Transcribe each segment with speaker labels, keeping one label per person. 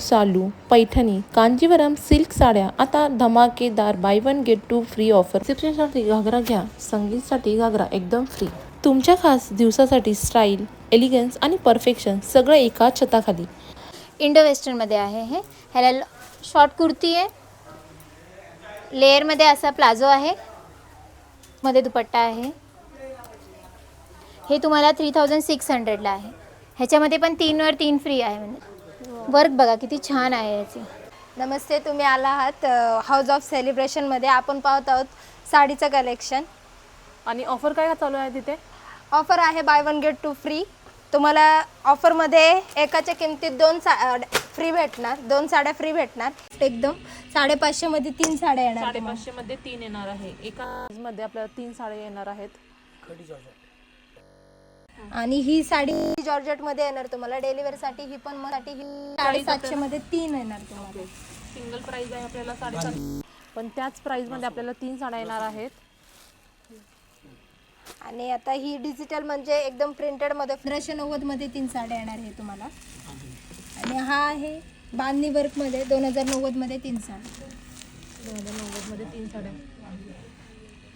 Speaker 1: सालू, Paithani, Kanjeevaram silk साड्या आता धमाकेदार buy one get two free offer. रिसेप्शनसाठी घागरा घ्या, संगीतसाठी घागरा एकदम फ्री. तुमच्या खास दिवसासाठी स्टाईल, एलिगन्स आणि परफेक्शन सगळं एकाच छताखाली.
Speaker 2: इंडो वेस्टर्नमध्ये आहे हे. ह्याला शॉर्ट कुर्ती आहे, लेअरमध्ये असा प्लाझो आहे, मध्ये दुपट्टा आहे. हे तुम्हाला 3600ला आहे. ह्याच्यामध्ये पण 3 वर 3 फ्री आहे. म्हणजे वर्क बघा किती छान आहे याची.
Speaker 3: नमस्ते, तुम्ही आला आहात हाऊस ऑफ सेलिब्रेशनमध्ये. आपण पाहत आहोत साडीचं कलेक्शन.
Speaker 1: आणि ऑफर काय चालू आहे तिथे?
Speaker 3: ऑफर आहे buy one get two free. तुम्हाला ऑफरमध्ये एकाच्या किमतीत 2 फ्री भेटणार, 2 साड्या फ्री भेटणार. एकदम 550 मध्ये 3 साड्या येणार.
Speaker 1: 550 मध्ये 3 येणार आहे. एका मध्ये आपल्याला 3 साड्या येणार आहेत.
Speaker 3: आणि ही साडी जॉर्जेट मध्ये येणार तुम्हाला डेलिव्हरी साठी. ही पण साठी ही 750 मध्ये 3 येणार तुम्हाला.
Speaker 1: सिंगल प्राइस आहे आपल्याला 750, पण त्याच प्राइस मध्ये आपल्याला 3 साड्या येणार आहेत.
Speaker 3: आणि आता ही डिजिटल म्हणजे एकदम प्रिंटेड मध्ये 1590 मध्ये 3 साड्या येणार आहे तुम्हाला. आणि हा आहे बांधणी वर्क मध्ये 2090 मध्ये 3 साड्या.
Speaker 1: 2090 मध्ये 3 साड्या.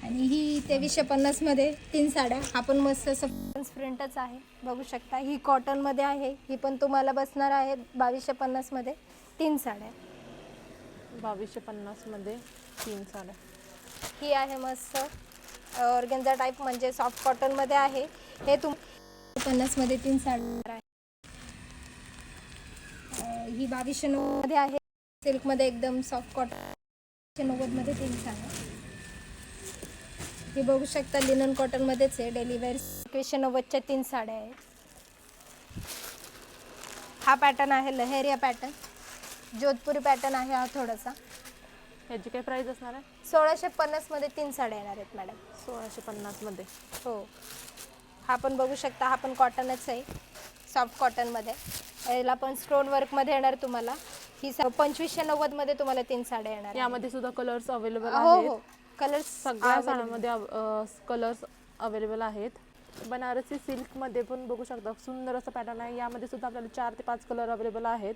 Speaker 3: आणि ही 2350 मध्ये 3 साड्या. हा पण मस्त असं प्रिंटच आहे, बघू शकता. ही कॉटन मध्ये आहे, ही पण तुम्हाला बसणार आहे 2250 मध्ये 3 साड्या.
Speaker 1: 2250 मध्ये 3 साड्या.
Speaker 3: ही आहे मस्त ऑर्गेन्झा टाईप म्हणजे सॉफ्ट कॉटन मध्ये आहे. हे 50 मध्ये 3 साड्या आहे. ही 2290 मध्ये आहे, सिल्क मध्ये एकदम सॉफ्ट कॉटन. 90 मध्ये 3 साड्या. हे बघू शकता लिनन कॉटन मध्येच आहे, डेलिव्हरी 2190च्या 3 साड्या आहे. हा पॅटर्न आहे लहेरिया पॅटर्न, जोधपुरी पॅटर्न आहे हा थोडासा.
Speaker 1: ह्याची काय प्राइस असणार आहे?
Speaker 3: 1650 मध्ये 3 साड्या येणार आहेत मॅडम.
Speaker 1: 1650 मध्ये.
Speaker 3: हो. हा पण बघू शकता, हा पण कॉटनच आहे, सॉफ्ट कॉटन मध्ये. याला पण स्टोन वर्क मध्ये येणार तुम्हाला. ही 2590 मध्ये तुम्हाला 3 साड्या येणार.
Speaker 1: यामध्ये सुद्धा कलर्स अवेलेबल
Speaker 3: हो
Speaker 1: आहेत.
Speaker 3: हो, कलर्स
Speaker 1: सगळ्या साड्यांमध्ये कलर्स अवेलेबल आहेत. बनारसी सिल्क मध्ये पण बघू शकता, सुंदर असं पॅटर्न आहे. यामध्ये सुद्धा आपल्याला 4 ते 5 कलर अवेलेबल आहेत.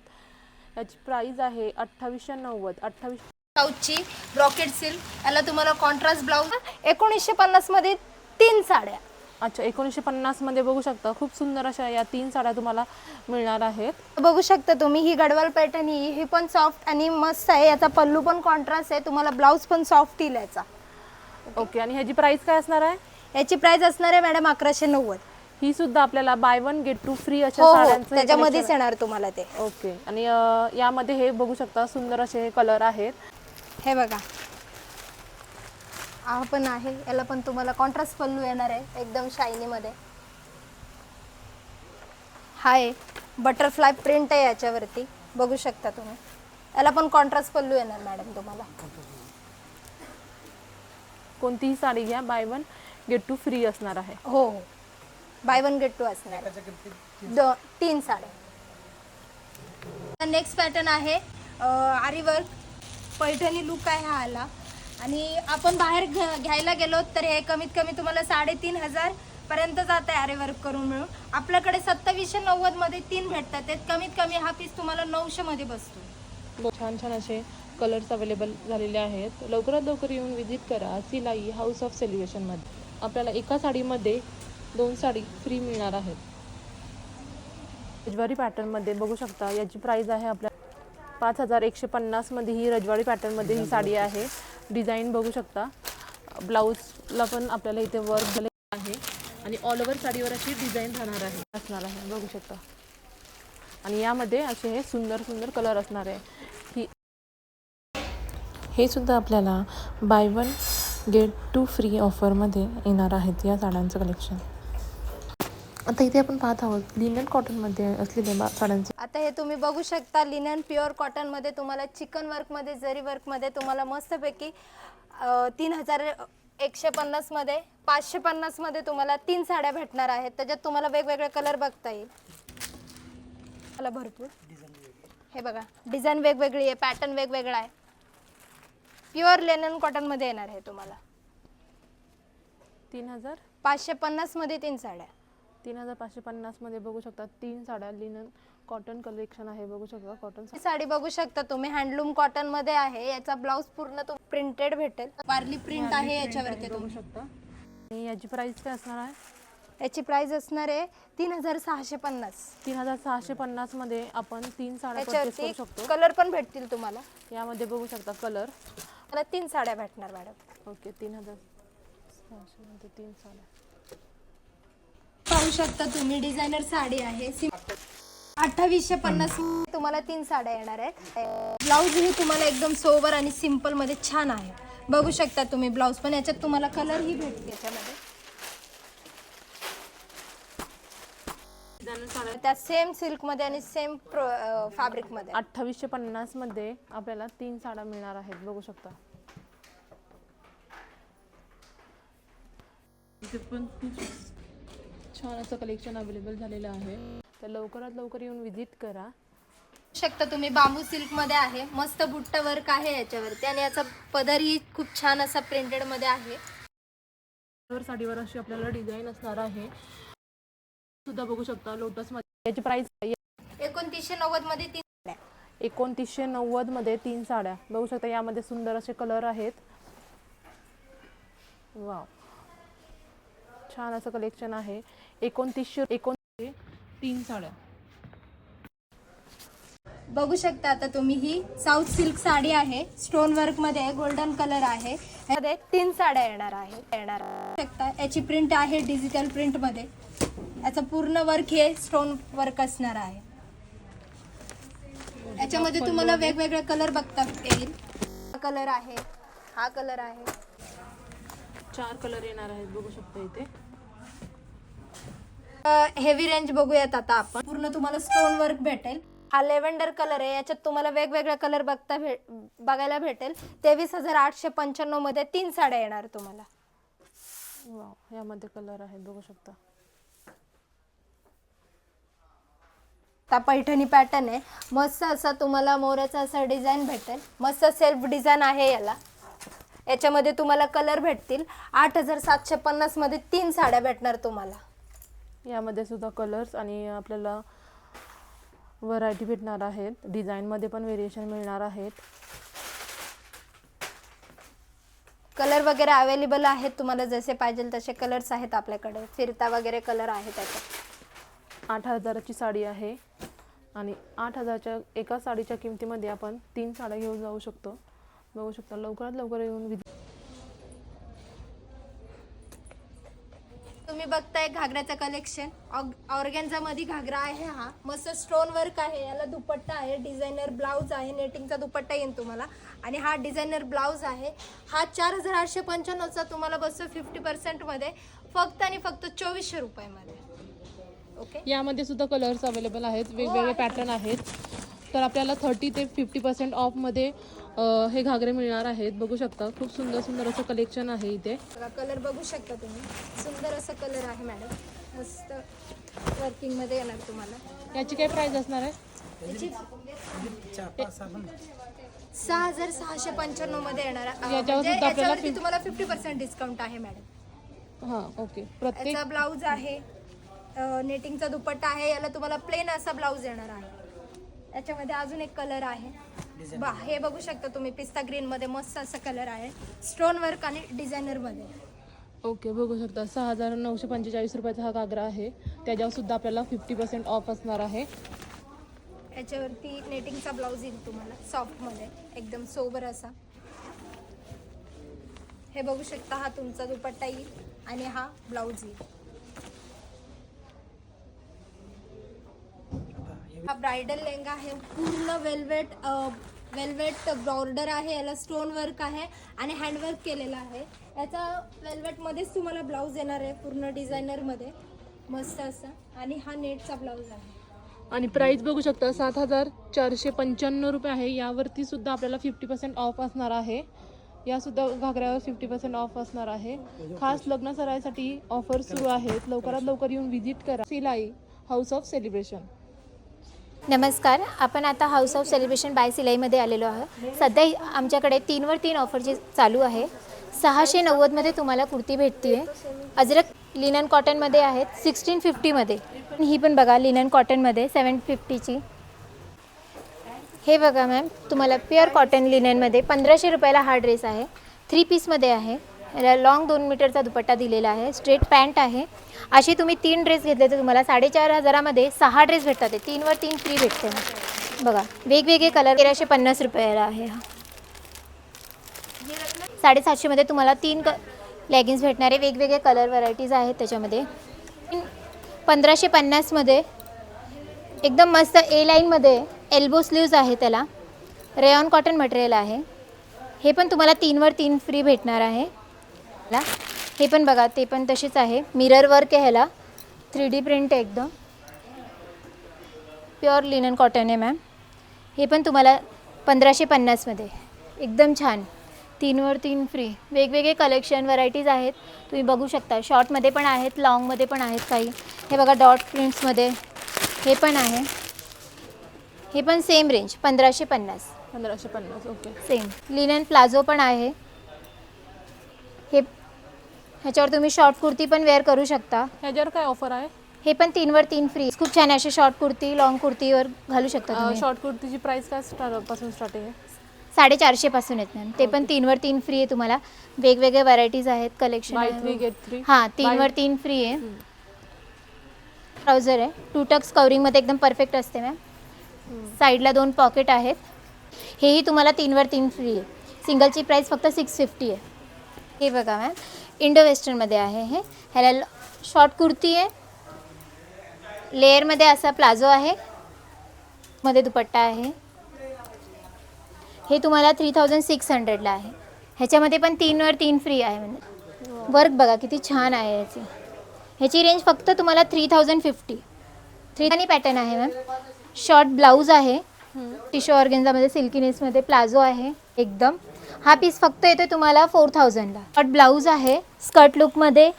Speaker 1: याची प्राइस आहे 2890. 28
Speaker 3: साऊथची ब्रॉकेट सिल्क. याला तुम्हाला कॉन्ट्रास्ट ब्लाउज 1950 मध्ये 3 साड्या.
Speaker 1: अच्छा, 1950 मध्ये बघू शकता. खूप सुंदर अशा या 3 साड्या तुम्हाला मिळणार आहेत.
Speaker 3: बघू शकता तुम्ही. ही गडवाल पॅटर्न ही पण सॉफ्ट आणि मस्त आहे. याचा पल्लू पण कॉन्ट्रास्ट आहे, तुम्हाला ब्लाउज पण सॉफ्ट येईल याचा.
Speaker 1: ओके. आणि ह्याची प्राइस काय असणार आहे?
Speaker 3: याची प्राइस असणार आहे मॅडम 1190.
Speaker 1: ही सुद्धा आपल्याला buy one get two free अशा
Speaker 3: हो,
Speaker 1: साड्यांचं
Speaker 3: त्याच्यामध्येच येणार तुम्हाला ते.
Speaker 1: ओके. आणि यामध्ये हे बघू शकता सुंदर असे हे कलर आहेत.
Speaker 3: हे बघा, हा पण आहे. याला पण तुम्हाला कॉन्ट्रास्ट पल्लू येणार आहे एकदम शायनी मध्ये. हाय बटरफ्लाय प्रिंट आहे याच्यावरती, बघू शकता तुम्ही. याला पण कॉन्ट्रास्ट पल्लू येणार मॅडम तुम्हाला.
Speaker 1: कोणतीही साडी घ्या, buy one get two free असणार आहे.
Speaker 3: हो हो, बाय वन गेट टू असणार. 3 साड्या. नेक्स्ट पॅटर्न आहे आरी वर्क पैठणी लुक आहे हा आला. आणि आपण बाहेर घ्यायला गेलो तर हे कमीत कमी तुम्हाला 3500 पर्यंत जात आहे आरी वर्क करून मिळून. आपल्याकडे 2790 मध्ये 3 भेटतात. त्यात कमीत कमी हा पीस तुम्हाला 900 मध्ये बसतो.
Speaker 1: छान छान असे कलर्स अवेलेबल झालेले आहेत. लवकरात लवकर येऊन विजिट करा सिलाई हाऊस ऑफ सेलिब्रेशनमध्ये. आपल्याला एका साडीमध्ये 2 साडी फ्री मिळणार आहेत. रजवाडी पॅटर्नमध्ये बघू शकता. याची प्राइस आहे आपल्या 5150 मध्ये. ही रजवाडी पॅटर्नमध्ये ही साडी आहे. डिझाईन बघू शकता. ब्लाऊजला पण आपल्याला इथे वर्क झाले आहे आणि ऑल ओव्हर साडीवर अशी डिझाईन राहणार आहे असणार आहे, बघू शकता. आणि यामध्ये असे हे सुंदर सुंदर कलर असणार आहे. हे सुद्धा आपल्याला buy one get two free ऑफरमध्ये येणार आहेत या साड्यांचं कलेक्शन. आता इथे आपण पाहत आहोत लिनन कॉटनमध्ये असलेल्या साड्यांचे.
Speaker 3: आता हे तुम्ही बघू शकता लिनन प्युअर कॉटन मध्ये तुम्हाला चिकन वर्क मध्ये, जरी वर्क मध्ये तुम्हाला मस्तपैकी 3150 मध्ये 550 मध्ये तुम्हाला 3 साड्या भेटणार आहेत. त्याच्यात तुम्हाला वेगवेगळे कलर बघता येईल. मला भरपूर हे बघा, डिझाईन वेगवेगळी आहे, पॅटर्न वेगवेगळा आहे. प्युअर लिनन कॉटन मध्ये येणार आहे तुम्हाला.
Speaker 1: 3550
Speaker 3: 550 मध्ये 3 साड्या.
Speaker 1: 3550 मध्ये बघू शकता 3 साड्या लिनन कॉटन कलेक्शन आहे, बघू शकता कॉटन
Speaker 3: ही साडी बघू शकता तुम्ही, हँडलूम कॉटन मध्ये आहे. याचा ब्लाउज पूर्ण प्रिंटेड भेटेल, वारली प्रिंट आहे याच्यावरती
Speaker 1: बघू
Speaker 3: तुम्ही.
Speaker 1: शकता. आणि याची प्राइस काय असणार आहे?
Speaker 3: याची प्राइस असणार आहे 3650.
Speaker 1: 3650 मध्ये आपण 3 साड्या परचेस करू
Speaker 3: याच्यावरती
Speaker 1: शकतो.
Speaker 3: कलर पण भेटतील तुम्हाला.
Speaker 1: यामध्ये बघू शकता कलर.
Speaker 3: मला 3 साड्या भेटणार मॅडम.
Speaker 1: ओके, 3600 मध्ये 3 साड्या.
Speaker 3: पाहू शकता तुम्ही, डिझायनर साडी आहे. 2850 तुम्हाला 3 साड्या येणार आहेत. ब्लाऊज ही तुम्हाला एकदम सोबर आणि सिंपल मध्ये छान आहे. बघू शकता तुम्ही ब्लाऊज पण. याच्यात तुम्हाला कलर ही भेटते याच्यामध्ये. त्या सेम सिल्क मध्ये आणि सेम फॅब्रिक मध्ये.
Speaker 1: 2850 मध्ये आपल्याला 3 साड्या मिळणार आहेत, बघू शकता. इथे पण खूप छान असं कलेक्शन अवेलेबल झालेलं आहे, तर लवकरात लवकर येऊन विजिट करा.
Speaker 3: शकता तुम्ही, बांबू सिल्क मध्ये आहे. मस्त बुट्टा वर्क आहे याच्यावरती आणि याचा पदरही खूप छान असा प्रिंटेड मध्ये आहे.
Speaker 1: साडीवर अशी आपल्याला डिझाईन असणार आहे सुद्धा, बघू शकता. लोटस मध्ये याची प्राइस
Speaker 3: 2990 मध्ये 3 साड्या.
Speaker 1: 2990 मध्ये 3 साड्या, बघू शकता. यामध्ये सुंदर असे कलर आहेत. वाव, छान असं कलेक्शन आहे. 2900 3 साड्या.
Speaker 3: बघू शकता आता तुम्ही, ही साऊथ सिल्क साडी आहे. स्टोन वर्क मध्ये आहे, गोल्डन कलर आहे. यामध्ये 3 साड्या येणार शकता. याची प्रिंट आहे डिजिटल प्रिंट मध्ये. याचं पूर्ण वर्क हे स्टोन वर्क असणार आहे. याच्यामध्ये तुम्हाला वेगवेगळे कलर बघता येईल. हा कलर आहे, हा कलर आहे.
Speaker 1: 4 कलर येणार आहेत, बघू शकता. इथे
Speaker 3: हेवी रेंज बघूयात आता आपण. पूर्ण तुम्हाला स्टोन वर्क भेटेल. हा लेव्हेंडर कलर आहे. याच्यात तुम्हाला वेगवेगळे कलर बघायला भेटेल. 23,895 मध्ये 3 साड्या येणार तुम्हाला.
Speaker 1: वाव, यामध्ये कलर आहेत, बघू शकता.
Speaker 3: आता पैठणी पॅटर्न आहे. मस्त असा तुम्हाला मोराचा असा डिझाईन भेटेल. मस्त सेल्फ डिझाईन आहे याला. याच्यामध्ये तुम्हाला कलर भेटतील. 8750 मध्ये 3 साड्या भेटणार तुम्हाला.
Speaker 1: यामध्ये सुद्धा कलर्स आणि आपल्याला व्हरायटी भेटणार आहेत. डिझाईनमध्ये पण व्हेरिएशन मिळणार आहेत.
Speaker 3: कलर वगैरे अवेलेबल आहेत. तुम्हाला जसे पाहिजे तसे कलर्स आहेत आपल्याकडे. फिरता वगैरे कलर आहे त्याच्यात.
Speaker 1: 8000ची साडी आहे आणि 8000च्या एका साडीच्या किमतीमध्ये आपण 3 साड्या घेऊन जाऊ शकतो, बघू शकता. लवकरात लवकर येऊन
Speaker 3: तुम्ही बघताय घागऱ्याचं कलेक्शन. ऑर्गेन्झा मध्ये घागरा आहे. हा मस्त स्टोन वर्क आहे. याला दुपट्टा आहे, डिझायनर ब्लाउज आहे. नेटिंगचा दुपट्टा येईल तुम्हाला आणि हा डिझायनर ब्लाउज आहे. हा 4895चा तुम्हाला बसतो 50% मध्ये, फक्त आणि फक्त 2400 रुपयामध्ये. ओके,
Speaker 1: यामध्ये सुद्धा कलर्स अवेलेबल आहेत, वेगवेगळे पॅटर्न आहेत. तर आपल्याला 30 ते 50% ऑफमध्ये हे घागरे मिळणार आहेत, बघू शकता. खूप सुंदर सुंदर असं कलेक्शन आहे इथे.
Speaker 3: कलर बघू शकता तुम्ही. सुंदर असं कलर आहे मॅडम. मस्त वर्किंग मध्ये येणार तुम्हाला.
Speaker 1: याची काय प्राइस असणार आहे?
Speaker 3: याची 6695 मध्ये येणार.
Speaker 1: याच्यावर
Speaker 3: म्हणजे
Speaker 1: सुद्धा आपल्याला
Speaker 3: याच्यावरती तुम्हाला 50% डिस्काउंट आहे मॅडम.
Speaker 1: हां, ओके. प्रत्येक
Speaker 3: याचा ब्लाउज आहे, नेटिंगचा दुपट्टा आहे. याला तुम्हाला प्लेन असा ब्लाउज येणार आहे. याच्यामध्ये अजून एक कलर आहे. हे बघू शकता तुम्ही, पिस्ता ग्रीन मध्ये मस्त असा कलर आहे. स्टोन वर्क आणि डिझायनर मध्ये.
Speaker 1: ओके, बघू शकता. 6945 रुपयाचा हा घागरा आहे. त्याच्यावर सुद्धा आपल्याला 50% ऑफ असणार आहे.
Speaker 3: याच्यावरती नेटिंगचा ब्लाउज येईल तुम्हाला सॉफ्ट मध्ये, एकदम सोबर असा. हे बघू शकता. हा तुमचा दुपट्टा येईल आणि हा ब्लाउज येईल. हा ब्रायडल लेहंगा आहे. पूर्ण वेल्वेट बॉर्डर आहे. याला स्टोन वर्क आहे आणि हँडवर्क केलेला आहे. याचा वेल्वेट मध्येच तुम्हाला ब्लाउज येणार आहे, पूर्ण डिझायनर मध्ये मस्त असा. आणि हा नेटचा ब्लाउज आहे.
Speaker 1: आणि प्राइस बघू शकता 7495 रुपये आहे. यावरती सुद्धा आपल्याला 50% ऑफ असणार आहे. या सुद्धा घागऱ्यावर 50% ऑफ असणार आहे. खास लग्न सराईसाठी ऑफर सुरू आहेत. लवकरात लवकर येऊन व्हिजिट करा. सिलाई हाऊस ऑफ सेलिब्रेशन.
Speaker 2: नमस्कार, आपण आता हाऊस ऑफ सेलिब्रेशन बाय सिलाईमध्ये आलेलो आहोत. सध्या आमच्याकडे 3वर 3 ऑफर चालू आहे. 690 मध्ये तुम्हाला कुर्ती भेटते. अजरक लिनन कॉटनमध्ये आहेत 1650मध्ये. ही पण बघा लिनन कॉटनमध्ये 750ची. हे बघा मॅम, तुम्हाला प्युअर कॉटन लिननमध्ये 1500 रुपयाला हा ड्रेस आहे. 3 पीसमध्ये आहे. याला लॉंग 2 मीटरचा दुपट्टा दिलेला आहे. स्ट्रेट पॅन्ट आहे. असे तुम्ही 3 ड्रेस घेतले तर तुम्हाला 4500मध्ये 6 ड्रेस भेटतात. 3वर 3 फ्री भेटते. बघा वेगवेगळे कलर 1350 रुपयाला आहे. हा 750मध्ये तुम्हाला 3 लेगिन्स भेटणारे वेगवेगळे कलर व्हरायटीज आहेत. त्याच्यामध्ये 1550मध्ये एकदम मस्त ए लाईनमध्ये एल्बो स्लीव्ज आहे. त्याला रेयॉन कॉटन मटेरियल आहे. हे पण तुम्हाला 3वर 3 फ्री भेटणार आहे. हे पण बघा, ते पण तसेच आहे. मिरर वर्क आहे. ह्याला 3D प्रिंट आहे. एकदम प्युअर लिनन कॉटन आहे मॅम. हे पण तुम्हाला 1550मध्ये एकदम छान 3वर 3 फ्री. वेगवेगळे कलेक्शन व्हरायटीज आहेत. तुम्ही बघू शकता. शॉर्टमध्ये पण आहेत, लॉंगमध्ये पण आहेत काही. हे बघा डॉट प्रिंट्समध्ये हे पण आहे. हे पण same range 1550.
Speaker 1: 1550. Okay.
Speaker 2: Same linen palazzo पण आहे. हे ह्याच्यावर तुम्ही शॉर्ट कुर्ती पण वेअर करू शकता.
Speaker 1: ह्याच्यावर काय ऑफर आहे?
Speaker 2: हे पण 3वर 3 फ्री. खूप छान असे शॉर्ट कुर्ती, लॉंग कुर्तीवर घालू शकता तुम्ही.
Speaker 1: शॉर्ट कुर्तीची प्राइस काय पासून स्टार्टिंग आहे?
Speaker 2: 450 पासून आहेत मॅम. ते पण 3वर 3 फ्री आहे. तुम्हाला वेगवेगळे व्हरायटीज आहेत, कलेक्शन
Speaker 1: बाय
Speaker 2: आहे.
Speaker 1: 3 गेट 3.
Speaker 2: हां 3वर 3 फ्री आहे. ट्राउझर आहे. 2 टक्स कवरिंगमध्ये एकदम परफेक्ट असते मॅम. साईडला 2 पॉकेट आहेत. हेही तुम्हाला 3वर 3 फ्री आहे. सिंगलची प्राईस फक्त 650 आहे. हे बघा मॅम, इंडो वेस्टर्नमध्ये आहे. हे ह्याला शॉर्ट कुर्ती आहे. लेअरमध्ये असा प्लाझो आहे. मध्ये दुपट्टा आहे. हे तुम्हाला 3600ला आहे. ह्याच्यामध्ये पण 3वर 3 फ्री आहे. म्हणजे वर्क बघा किती छान आहे याची. ह्याची रेंज फक्त तुम्हाला 3050. 3 आणि पॅटर्न आहे मॅम. शॉर्ट ब्लाऊज आहे. टिशू ऑर्गेन्झामध्ये सिल्कीनेसमध्ये प्लाझो आहे. एकदम हा पीस फक्त येतो तुम्हाला 4000ला. शॉर्ट ब्लाऊज आहे. स्कर्ट लुकमध्ये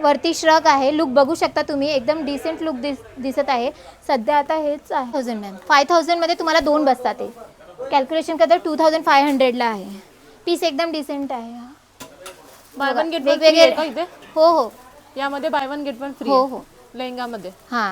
Speaker 2: वरती श्रग आहे. लुक बघू शकता तुम्ही. एकदम डिसेंट लुक दिसत आहे. सध्या आता हेच आहे 1000 मॅम. 5000मध्ये तुम्हाला 2 बसतात. ते कॅल्क्युलेशन करता 2500ला आहे. पीस एकदम डिसेंट आहे.
Speaker 1: बाय वन गेट
Speaker 2: वेगवेगळे
Speaker 1: का इथे?
Speaker 2: हो हो
Speaker 1: यामध्ये bye one get one free
Speaker 2: हो हो
Speaker 1: लेहंगामध्ये.
Speaker 2: हां